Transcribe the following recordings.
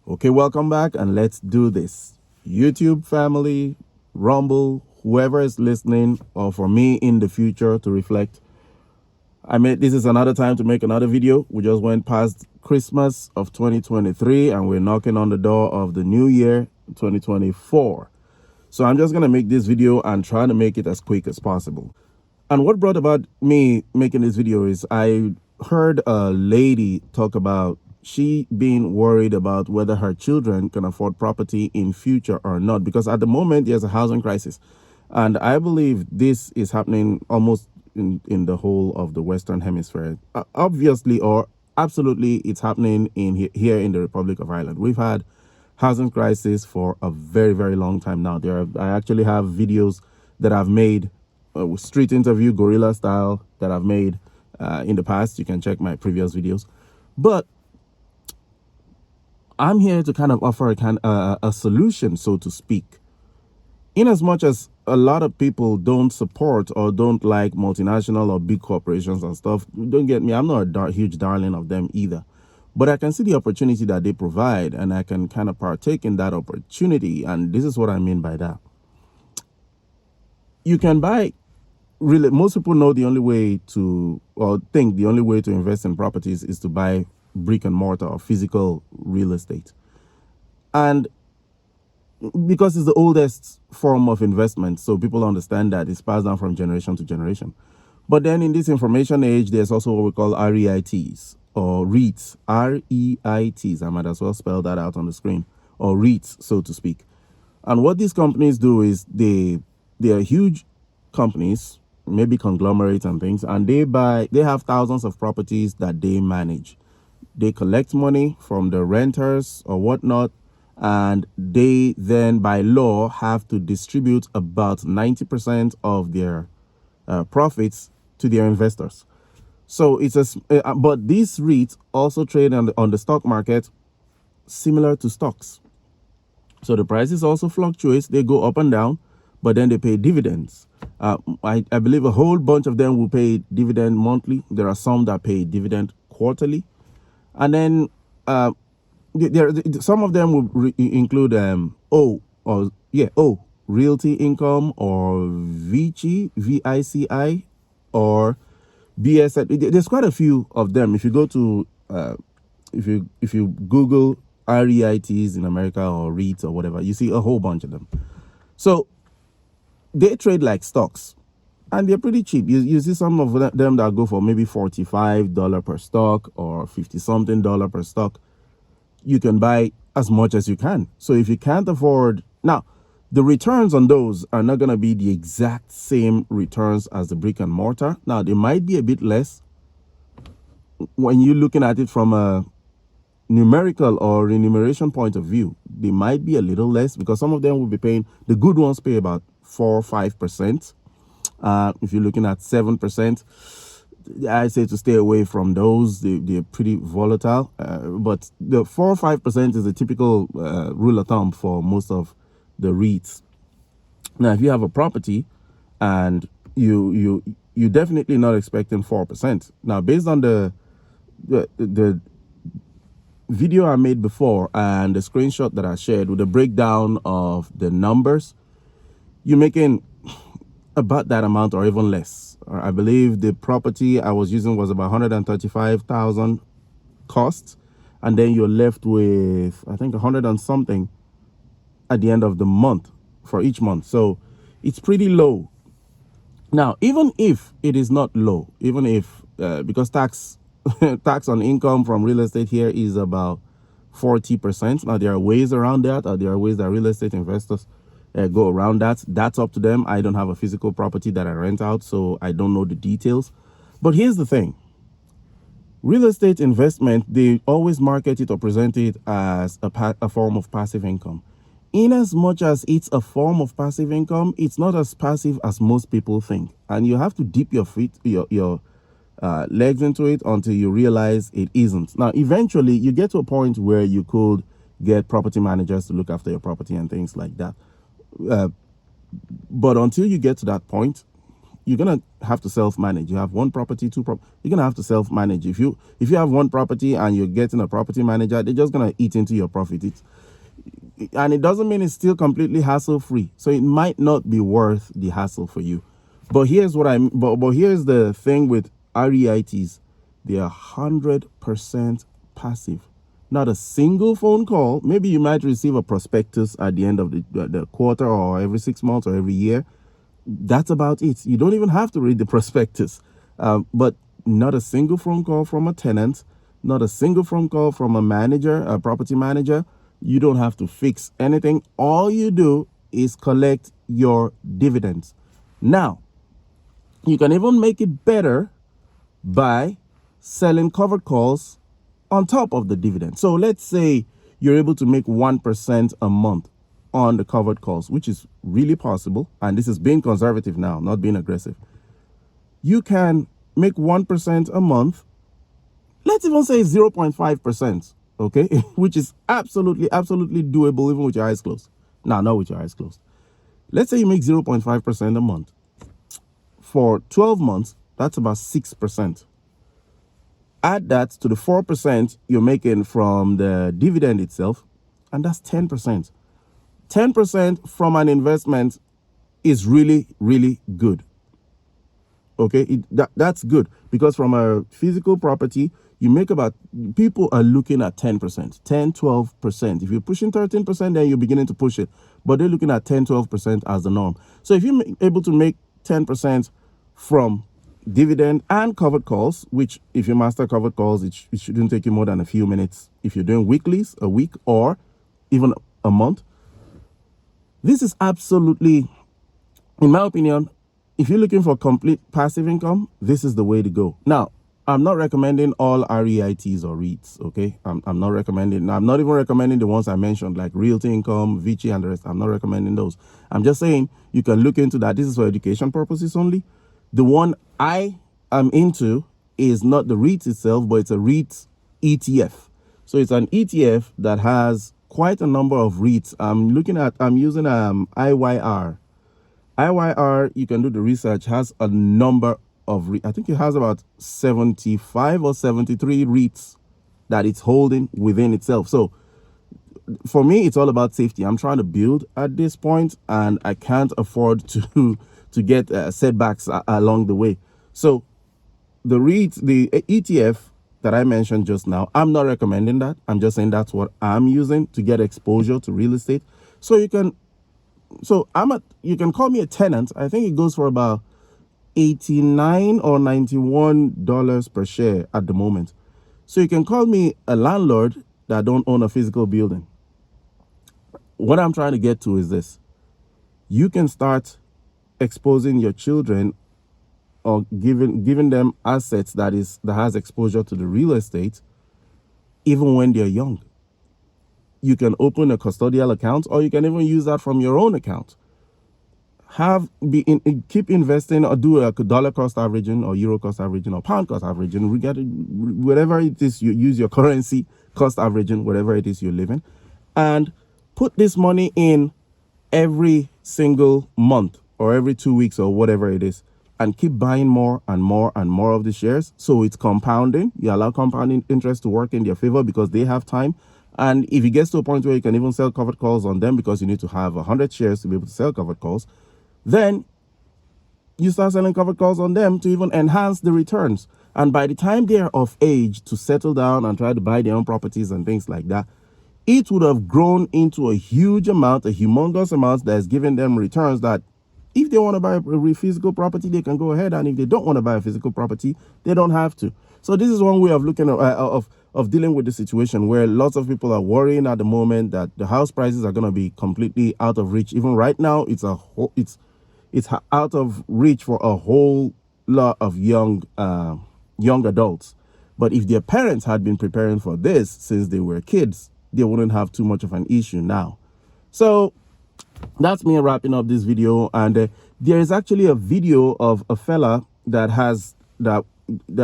Okay, welcome back and let's do this. YouTube family, Rumble, whoever is listening, or for me in the future to reflect. This is another time to make another video. We just went past Christmas of 2023 and we're knocking on the door of the new year 2024. So I'm just going to make this video and try to make it as quick as possible. And what brought about me making this video is I heard a lady talk about she being worried about whether her children can afford property in future or not, because at the moment there's a housing crisis. And I believe this is happening almost in the whole of the Western Hemisphere. Obviously, or absolutely, it's happening here in the Republic of Ireland. We've had housing crisis for a very, very long time now. I actually have videos that I've made, street interview, guerrilla style, that I've made in the past. You can check my previous videos. But I'm here to kind of offer a solution, so to speak. In as much as a lot of people don't support or don't like multinational or big corporations and stuff, don't get me, I'm not a huge darling of them either. But I can see the opportunity that they provide and I can kind of partake in that opportunity. And this is what I mean by that. You can buy, really, most people know the only way to, or think the only way to invest in properties is to buy brick and mortar or physical real estate. And because it's the oldest form of investment, so people understand that it's passed down from generation to generation. But then in this information age, there's also what we call REITs or REITs, REITs. I might as well spell that out on the screen, or REITs, so to speak. And what these companies do is they are huge companies, maybe conglomerates and things, and they have thousands of properties that they manage. They collect money from the renters or whatnot, and they then by law have to distribute about 90% of their profits to their investors. So but these REITs also trade on the stock market, similar to stocks. So the prices also fluctuate. They go up and down, but then they pay dividends. I believe a whole bunch of them will pay dividend monthly. There are some that pay dividend quarterly. And then some of them will include realty income, or VICI, or BSI. There's quite a few of them. If you go to if you Google REITs in America or REITs or whatever, you see a whole bunch of them. So they trade like stocks, and they're pretty cheap. You see some of them that go for maybe $45 per stock or $50-something per stock. You can buy as much as you can. So if you can't afford, now the returns on those are not going to be the exact same returns as the brick and mortar. Now they might be a bit less when you're looking at it from a numerical or remuneration point of view. They might be a little less because some of them will be paying, the good ones pay about 4 or 5%. If you're looking at 7%, I say to stay away from those. They're pretty volatile. But the 4 or 5% is a typical rule of thumb for most of the REITs. Now, if you have a property and you're definitely not expecting 4%. Now, based on the video I made before and the screenshot that I shared with the breakdown of the numbers, you're making about that amount or even less. I believe the property I was using was about $135,000 cost, and then you're left with, I think, 100 and something at the end of the month for each month. So it's pretty low. Now, even if it is not low, even if because tax on income from real estate here is about 40%. Now there are ways around that, or there are ways that real estate investors go around that. That's up to them. I don't have a physical property that I rent out, so I don't know the details. But here's the thing. Real estate investment, they always market it or present it as a form of passive income. In as much as it's a form of passive income, it's not as passive as most people think. And you have to dip your legs into it until you realize it isn't. Now, eventually, you get to a point where you could get property managers to look after your property and things like that. But until you get to that point, you're gonna have to self-manage. You have one property, you're gonna have to self-manage. If you have one property and you're getting a property manager, they're just gonna eat into your profit. And it doesn't mean it's still completely hassle-free. So it might not be worth the hassle for you. But here's what but here's the thing with REITs. They are 100% passive. Not a single phone call. Maybe you might receive a prospectus at the end of the quarter, or every 6 months, or every year. That's about it. You don't even have to read the prospectus. But not a single phone call from a tenant, not a single phone call from a manager, a property manager. You don't have to fix anything. All you do is collect your dividends. Now, you can even make it better by selling covered calls on top of the dividend. So let's say you're able to make 1% a month on the covered calls, which is really possible. And this is being conservative now, not being aggressive. You can make 1% a month. Let's even say 0.5%, okay? Which is absolutely doable even with your eyes closed. Now, not with your eyes closed. Let's say you make 0.5% a month. For 12 months, that's about 6%. Add that to the 4% you're making from the dividend itself, and that's 10%. 10% from an investment is really good. Okay, that's good, because from a physical property, you make about, people are looking at 10%, 10, 12%. If you're pushing 13%, then you're beginning to push it. But they're looking at 10, 12% as the norm. So if you're able to make 10% from dividend and covered calls, which if you master covered calls, it shouldn't take you more than a few minutes if you're doing weeklies, a week, or even a month. This is absolutely, in my opinion, if you're looking for complete passive income, this is the way to go. Now, I'm not recommending all REITs or REITs, okay? I'm not recommending, I'm not even recommending the ones I mentioned, like Realty Income, Vici, and the rest. I'm not recommending those. I'm just saying you can look into that. This is for education purposes only. The one I am into is not the REIT itself, but it's a REIT ETF. So it's an ETF that has quite a number of REITs. I'm using IYR. IYR, you can do the research, has a number of, I think it has about 75 or 73 REITs that it's holding within itself. So for me, it's all about safety. I'm trying to build at this point, and I can't afford to get setbacks along the way. So the REIT, the ETF that I mentioned just now, I'm not recommending that. I'm just saying that's what I'm using to get exposure to real estate. So you can call me a tenant. I think it goes for about $89 or $91 per share at the moment. So you can call me a landlord that don't own a physical building. What I'm trying to get to is this. You can start exposing your children, or giving them assets that has exposure to the real estate even when they're young. You can open a custodial account, or you can even use that from your own account. Keep investing, or do a dollar cost averaging, or euro cost averaging, or pound cost averaging, whatever it is you use, your currency cost averaging, whatever it is you're living, and put this money in every single month or every 2 weeks or whatever it is, and keep buying more and more and more of the shares. So it's compounding. You allow compounding interest to work in their favor because they have time. And if it gets to a point where you can even sell covered calls on them, because you need to have 100 shares to be able to sell covered calls, then you start selling covered calls on them to even enhance the returns. And by the time they are of age to settle down and try to buy their own properties and things like that, it would have grown into a huge amount, a humongous amount that is giving them returns that if they want to buy a physical property, they can go ahead. And if they don't want to buy a physical property, they don't have to. So this is one way of looking at, of dealing with the situation where lots of people are worrying at the moment that the house prices are going to be completely out of reach. Even right now, it's out of reach for a whole lot of young adults. But if their parents had been preparing for this since they were kids, they wouldn't have too much of an issue now. So that's me wrapping up this video. And there is actually a video of a fella that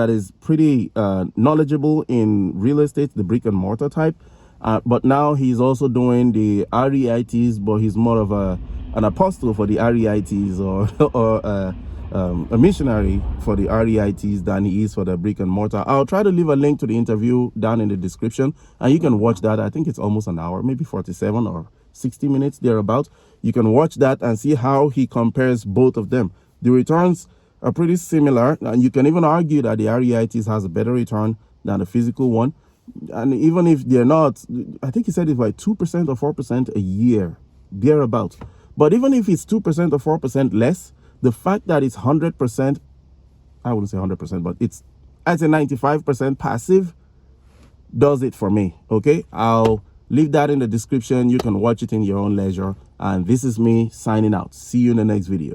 is pretty knowledgeable in real estate, the brick and mortar type. But now he's also doing the REITs, but he's more of an apostle for the REITs, or a missionary for the REITs than he is for the brick and mortar. I'll try to leave a link to the interview down in the description, and you can watch that. I think it's almost an hour, maybe 47 or 60 minutes thereabout. You can watch that and see how he compares both of them. The returns are pretty similar, and you can even argue that the REITs has a better return than the physical one. And even if they're not, I think he said it's like 2% or 4% a year, thereabout. But even if it's 2% or 4% less, the fact that it's 100%, I wouldn't say 100%, but I'd say 95% passive does it for me. Okay, I'll leave that in the description. You can watch it in your own leisure. And this is me signing out. See you in the next video.